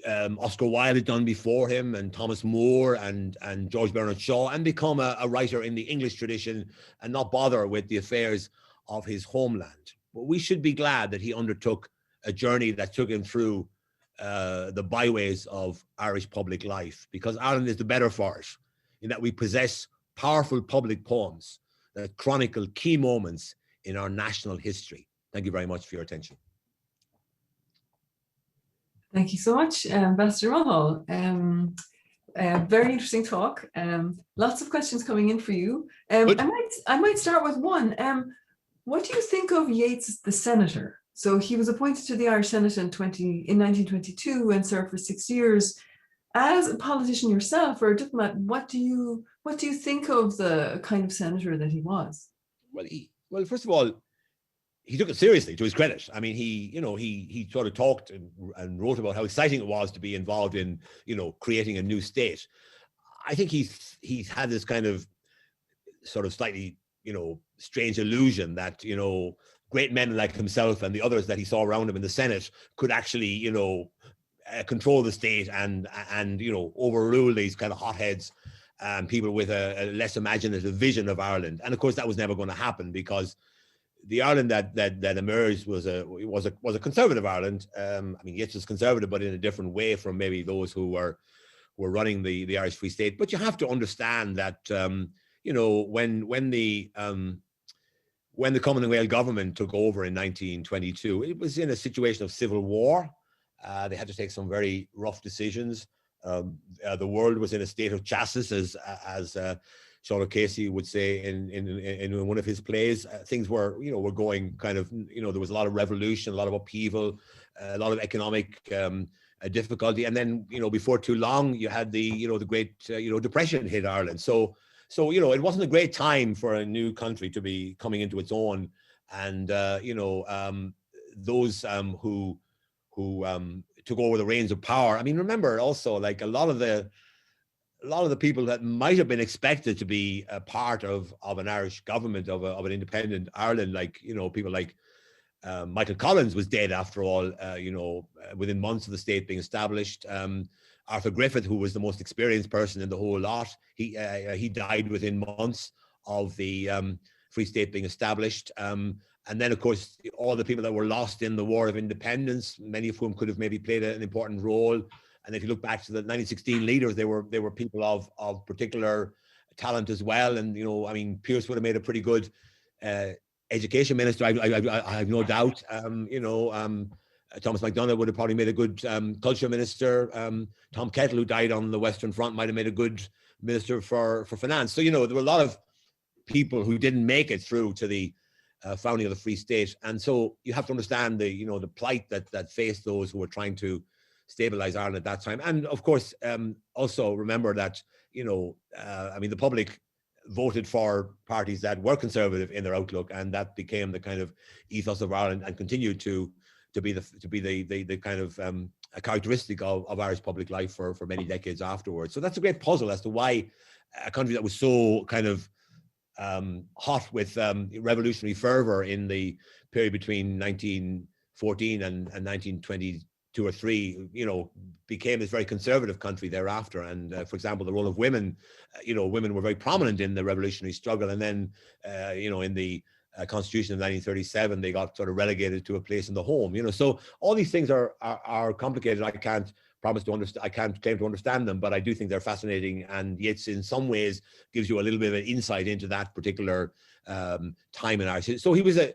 Oscar Wilde had done before him, and Thomas Moore and George Bernard Shaw, and become a writer in the English tradition and not bother with the affairs of his homeland. But we should be glad that he undertook a journey that took him through the byways of Irish public life, because Ireland is the better for it, in that we possess powerful public poems that chronicle key moments in our national history. Thank you very much for your attention. Thank you so much, Ambassador Mulhall. Very interesting talk. Lots of questions coming in for you. Good. I might start with one. What do you think of Yates, the senator? So he was appointed to the Irish Senate in 1922 and served for 6 years. As a politician yourself or a diplomat, what do you think of the kind of senator that he was? Well, first of all, he took it seriously, to his credit. I mean, he sort of talked and wrote about how exciting it was to be involved in, creating a new state. I think he's had this kind of sort of slightly, strange illusion that, great men like himself and the others that he saw around him in the Senate could actually, control the state and overrule these kind of hotheads, people with a less imaginative vision of Ireland. And of course, that was never going to happen, because the Ireland that emerged was a conservative Ireland. I mean, Yeats was conservative, but in a different way from maybe those who were running the Irish Free State. But you have to understand that when the Commonwealth government took over in 1922, it was in a situation of civil war. They had to take some very rough decisions. The world was in a state of chassis, as Sean O'Casey would say in one of his plays. Things were going kind of, there was a lot of revolution, a lot of upheaval, a lot of economic difficulty, and then before too long you had the Great Depression hit Ireland. So it wasn't a great time for a new country to be coming into its own, and those who took over the reins of power. I mean, remember also, like, a lot of the people that might have been expected to be a part of an Irish government, of an independent Ireland, like, people like Michael Collins was dead after all, within months of the state being established. Arthur Griffith, who was the most experienced person in the whole lot, he died within months of the Free State being established. And then, of course, all the people that were lost in the War of Independence, many of whom could have maybe played an important role. And if you look back to the 1916 leaders, they were people of particular talent as well. And I mean, Pearse would have made a pretty good education minister. I have no doubt. Thomas Mcdonough would have probably made a good culture minister. Tom Kettle, who died on the Western Front, might have made a good minister for finance. So there were a lot of people who didn't make it through to the founding of the Free State, and so you have to understand the plight that faced those who were trying to stabilize Ireland at that time. And of course, also remember that I mean, the public voted for parties that were conservative in their outlook, and that became the kind of ethos of Ireland, and continued to be the kind of a characteristic of Irish public life for many decades afterwards. So that's a great puzzle as to why a country that was so kind of hot with revolutionary fervor in the period between 1914 and 1922 or 3, became this very conservative country thereafter. And for example, the role of women, women were very prominent in the revolutionary struggle. And then, in the Constitution of 1937, they got sort of relegated to a place in the home. So all these things are complicated. I can't promise to understand. I can't claim to understand them, but I do think they're fascinating. And Yeats, in some ways, gives you a little bit of an insight into that particular time in Irish. So he was a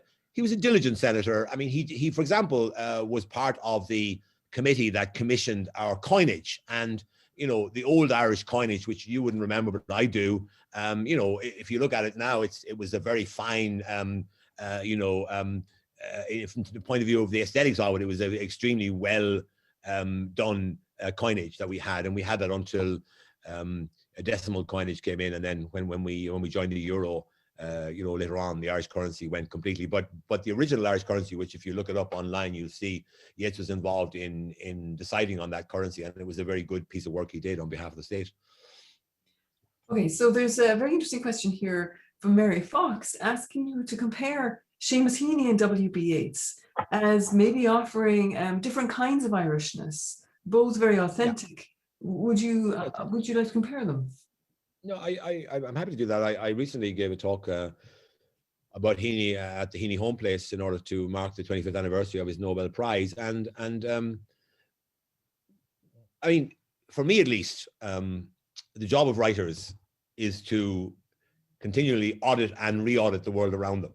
diligent senator. I mean, he for example, was part of the committee that commissioned our coinage, and the old Irish coinage, which you wouldn't remember, but I do. If you look at it now, it was a very fine, from the point of view of the aesthetics of it, it was an extremely well done coinage that we had, and we had that until a decimal coinage came in, and then when we joined the euro, later on, the Irish currency went completely. But the original Irish currency, which if you look it up online, you'll see Yates was involved in deciding on that currency, and it was a very good piece of work he did on behalf of the state. Okay, so there's a very interesting question here from Mary Fox asking you to compare Seamus Heaney and W.B. Yeats as maybe offering different kinds of Irishness, both very authentic. Yeah. Would you like to compare them? No, I'm happy to do that. I recently gave a talk about Heaney at the Heaney home place in order to mark the 25th anniversary of his Nobel Prize, and I mean, for me at least, the job of writers is to continually audit and re-audit the world around them.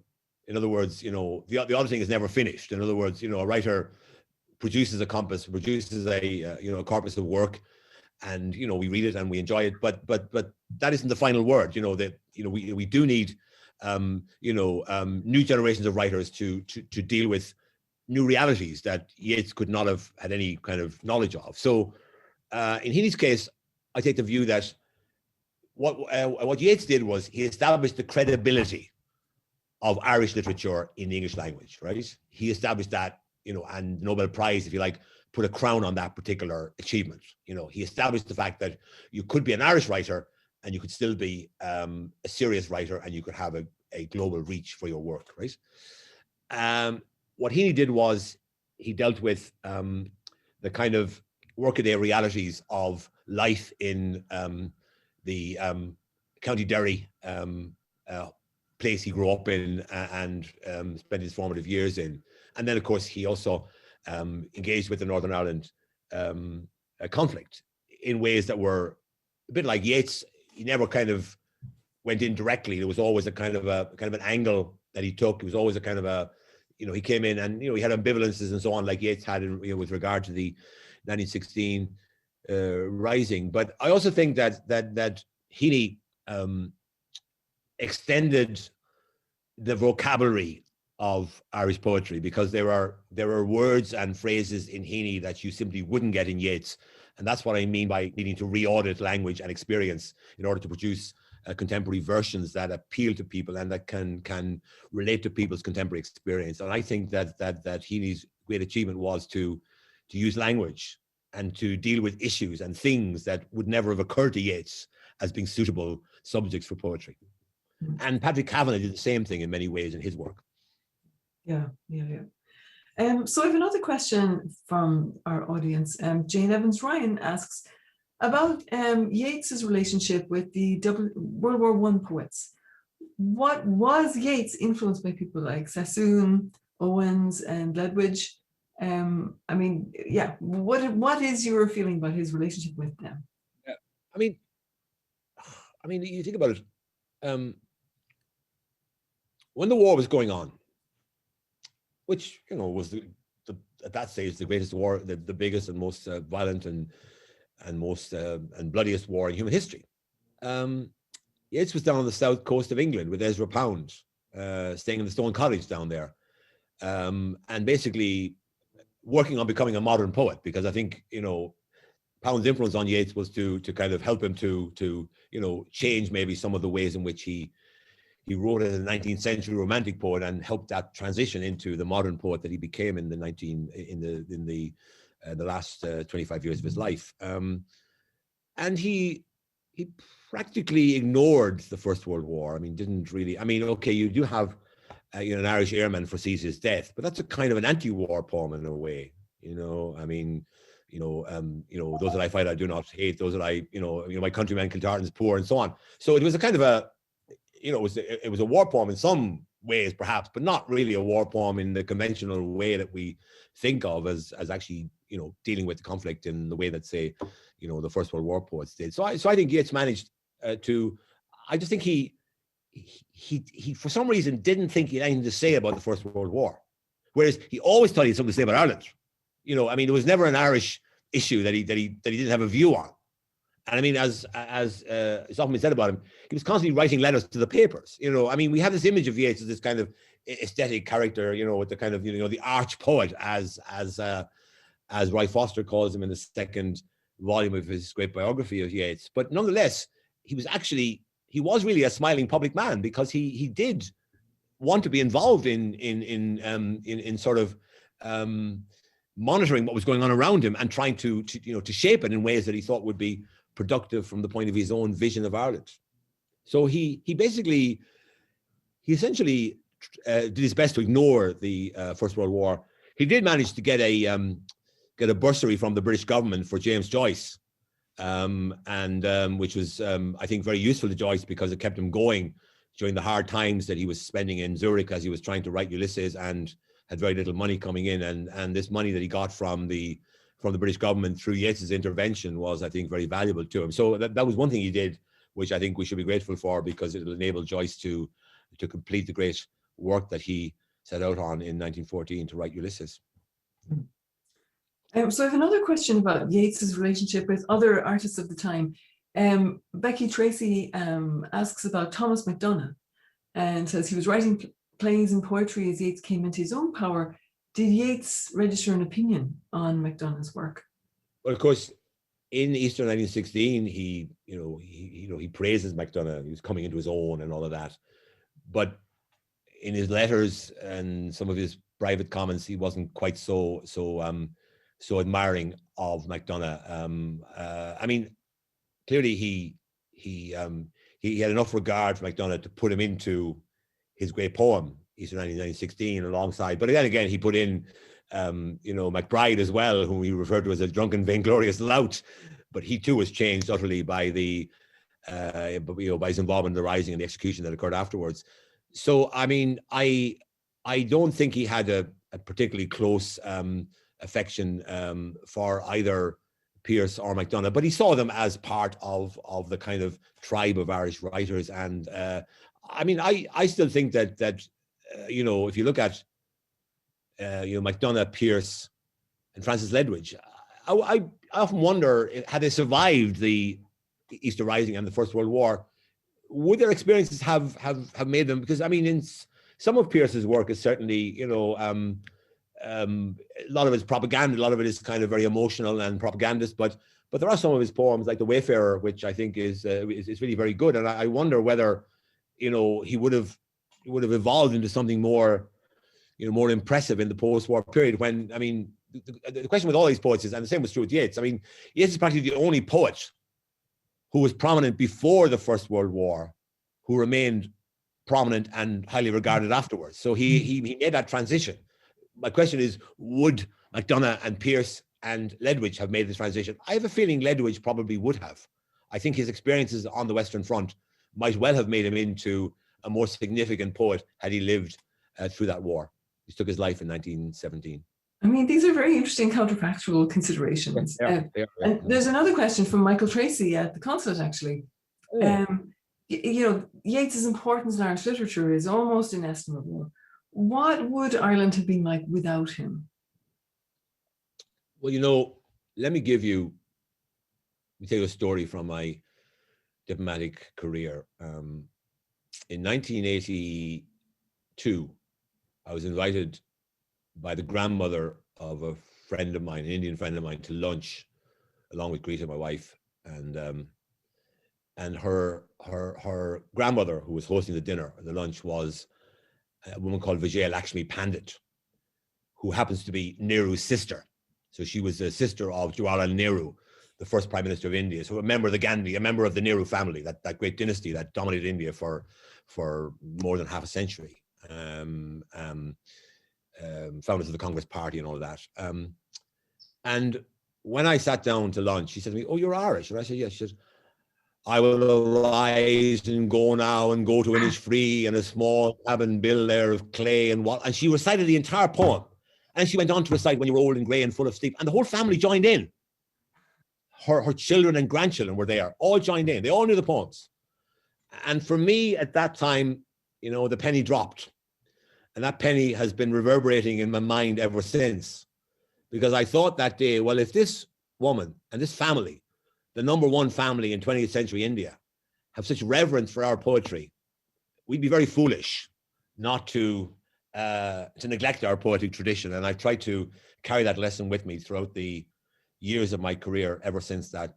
In other words, the auditing is never finished. In other words, a writer produces a compass, produces a a corpus of work, and we read it and we enjoy it. But that isn't the final word. That we do need new generations of writers to deal with new realities that Yeats could not have had any kind of knowledge of. So in Heaney's case, I take the view that what Yeats did was he established the credibility of Irish literature in the English language, right? He established that, and Nobel Prize, if you like, put a crown on that particular achievement. He established the fact that you could be an Irish writer and you could still be a serious writer, and you could have a global reach for your work, right? What Heaney did was he dealt with the kind of workaday realities of life in the County Derry place he grew up in and spent his formative years in. And then, of course, he also engaged with the Northern Ireland conflict in ways that were a bit like Yeats. He never kind of went in directly. There was always a kind of an angle that he took. It was always a kind of a, he came in and, he had ambivalences and so on, like Yeats had with regard to the 1916 Rising. But I also think that Heaney extended the vocabulary of Irish poetry, because there are words and phrases in Heaney that you simply wouldn't get in Yeats. And that's what I mean by needing to re-audit language and experience in order to produce contemporary versions that appeal to people and that can relate to people's contemporary experience. And I think that Heaney's great achievement was to use language and to deal with issues and things that would never have occurred to Yeats as being suitable subjects for poetry. And Patrick Kavanagh did the same thing in many ways in his work. Yeah. So I have another question from our audience. Jane Evans Ryan asks about Yeats's relationship with the World War I poets. What was Yeats influenced by people like Sassoon, Owens, and Ledwidge? What is your feeling about his relationship with them? Yeah. I mean, you think about it. When the war was going on, which was at that stage the greatest war, the biggest and most violent and most and bloodiest war in human history. Yeats was down on the south coast of England with Ezra Pound, staying in the Stone Cottage down there, and basically working on becoming a modern poet, because I think Pound's influence on Yeats was to kind of help him to change maybe some of the ways in which he wrote as a 19th century romantic poet and helped that transition into the modern poet that he became in the last 25 years of his life. And he practically ignored the First World War. I mean, didn't really. I mean, okay, you do have an Irish airman foresees his death, but that's a kind of an anti-war poem in a way. I mean, those that I fight I do not hate. Those that I, my countrymen Kiltartan's poor, and so on. So it was a kind of a, it was a war poem in some ways, perhaps, but not really a war poem in the conventional way that we think of as actually, dealing with the conflict in the way that, say, the First World War poets did. So I think Yeats managed to. I just think he for some reason didn't think he had anything to say about the First World War, whereas he always thought he had something to say about Ireland. I mean, there was never an Irish issue that he didn't have a view on. And I mean, as it's often been said about him, he was constantly writing letters to the papers. I mean, we have this image of Yeats as this kind of aesthetic character, with the kind of the arch poet, as Roy Foster calls him in the second volume of his great biography of Yeats. But nonetheless, he was really a smiling public man, because he did want to be involved in sort of monitoring what was going on around him and trying to shape it in ways that he thought would be productive from the point of his own vision of Ireland. So he essentially did his best to ignore the First World War. He did manage to get a bursary from the British government for James Joyce, which was I think very useful to Joyce, because it kept him going during the hard times that he was spending in Zurich as he was trying to write Ulysses and had very little money coming in, and this money that he got from the British government through Yeats's intervention was, I think, very valuable to him. So that was one thing he did, which I think we should be grateful for, because it will enable Joyce to complete the great work that he set out on in 1914 to write Ulysses. So I have another question about Yeats's relationship with other artists of the time. Becky Tracy asks about Thomas Mcdonough and says he was writing plays and poetry as Yeats came into his own power. Did Yeats register an opinion on Mcdonough's work? Well, of course, in Easter 1916, he praises Mcdonough. He was coming into his own and all of that. But in his letters and some of his private comments, he wasn't quite so admiring of Mcdonough. I mean, clearly he had enough regard for Mcdonough to put him into his great poem, Easter 1916, alongside. But then again, he put in McBride as well, whom he referred to as a drunken, vainglorious lout. But he too was changed utterly by by his involvement in the Rising and the execution that occurred afterwards. So, I mean, I don't think he had a particularly close affection for either Pearse or Mcdonough, but he saw them as part of the kind of tribe of Irish writers. And I mean, I still think that if you look at Mcdonough, Pearse, and Francis Ledwidge, I often wonder, had they survived the Easter Rising and the First World War, would their experiences have made them? Because I mean, in some of Pearse's work is certainly, a lot of it's propaganda, a lot of it is kind of very emotional and propagandist, but there are some of his poems like The Wayfarer, which I think is really very good. And I wonder whether, he would have evolved into something more, more impressive in the post-war period. When, I mean, the question with all these poets is, and the same was true with Yeats. I mean, Yeats is practically the only poet who was prominent before the First World War, who remained prominent and highly regarded afterwards. So he made that transition. My question is, would Mcdonough and Pearse and Ledwidge have made this transition? I have a feeling Ledwidge probably would have. I think his experiences on the Western Front might well have made him into a more significant poet had he lived through that war. He took his life in 1917. I mean, these are very interesting counterfactual considerations. And there's another question from Michael Tracy at the consulate, actually. Yeats's importance in Irish literature is almost inestimable. What would Ireland have been like without him? Well, let me tell you a story from my diplomatic career. In 1982, I was invited by the grandmother of a friend of mine, an Indian friend of mine, to lunch, along with Greta, my wife, and her grandmother, who was hosting the lunch, was a woman called Vijaya Lakshmi Pandit, who happens to be Nehru's sister. So she was a sister of Jawaharlal Nehru, the first Prime Minister of India. So a member of the Gandhi, a member of the Nehru family, that great dynasty that dominated India for more than half a century. Founders of the Congress Party and all of that. And when I sat down to lunch, she said to me, "Oh, you're Irish?" And I said, "Yes." She said, "I will arise and go now and go to Innisfree and a small cabin built there of clay and what." And she recited the entire poem. And she went on to recite "When you were old and grey and full of sleep." And the whole family joined in. Her children and grandchildren were there, all joined in. They all knew the poems. And for me at that time, the penny dropped. And that penny has been reverberating in my mind ever since. Because I thought that day, well, if this woman and this family, the number one family in 20th century India, have such reverence for our poetry, we'd be very foolish not to neglect our poetic tradition. And I've tried to carry that lesson with me throughout the years of my career ever since that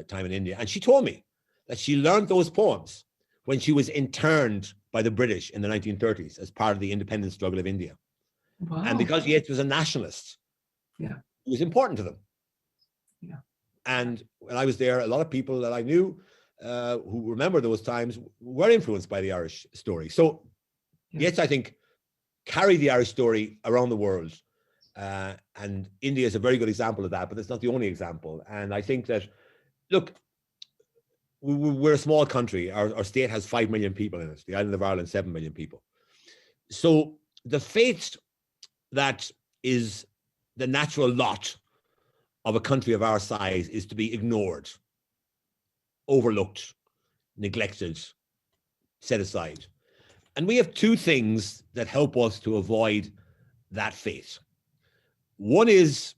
time in India. And she told me that she learned those poems when she was interned by the British in the 1930s as part of the independence struggle of India. Wow. And because Yeats was a nationalist, it was important to them. Yeah. And when I was there, a lot of people that I knew who remember those times were influenced by the Irish story. So Yeats, I think, carried the Irish story around the world. And India is a very good example of that, but it's not the only example. And I think that, look, we're a small country. Our state has 5 million people in it. The island of Ireland, 7 million people. So the fate that is the natural lot of a country of our size is to be ignored, overlooked, neglected, set aside. And we have two things that help us to avoid that fate. One is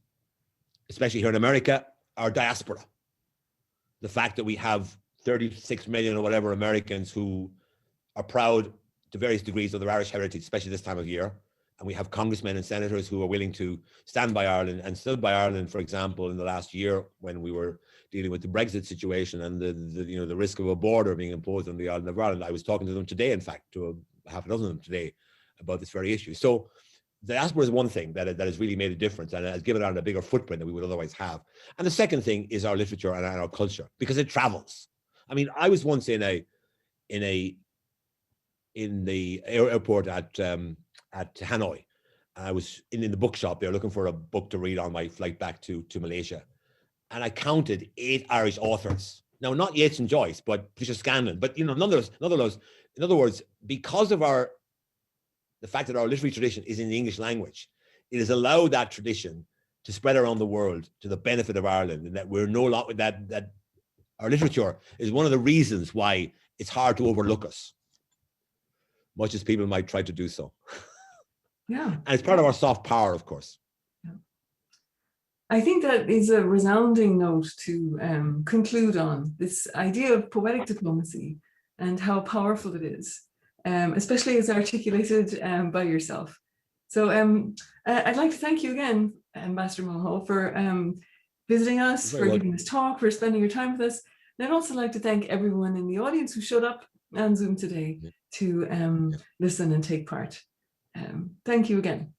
especially here in America, our diaspora. The fact that we have 36 million or whatever Americans who are proud to various degrees of their Irish heritage, especially this time of year. And we have congressmen and senators who are willing to stand by Ireland and stood by Ireland, for example, in the last year when we were dealing with the Brexit situation and the risk of a border being imposed on the island of Ireland. I was talking to them today, in fact, to half a dozen of them today about this very issue. So the diaspora is one thing that has really made a difference and has given Ireland a bigger footprint than we would otherwise have. And the second thing is our literature and our culture, because it travels. I mean, I was once in the airport at Hanoi. I was in the bookshop there looking for a book to read on my flight back to Malaysia. And I counted 8 Irish authors. Now, not Yeats and Joyce, but Patricia Scanlon. But, none of those. In other words, because of the fact that our literary tradition is in the English language, it has allowed that tradition to spread around the world to the benefit of Ireland, and that we're no longer that our literature is one of the reasons why it's hard to overlook us, much as people might try to do so. Yeah. And it's part of our soft power, of course. Yeah. I think that is a resounding note to conclude on, this idea of poetic diplomacy and how powerful it is, especially as articulated by yourself. So I'd like to thank you again, Ambassador Mulhall, for visiting us, for giving this talk, for spending your time with us. And I'd also like to thank everyone in the audience who showed up on Zoom today to listen and take part. Thank you again.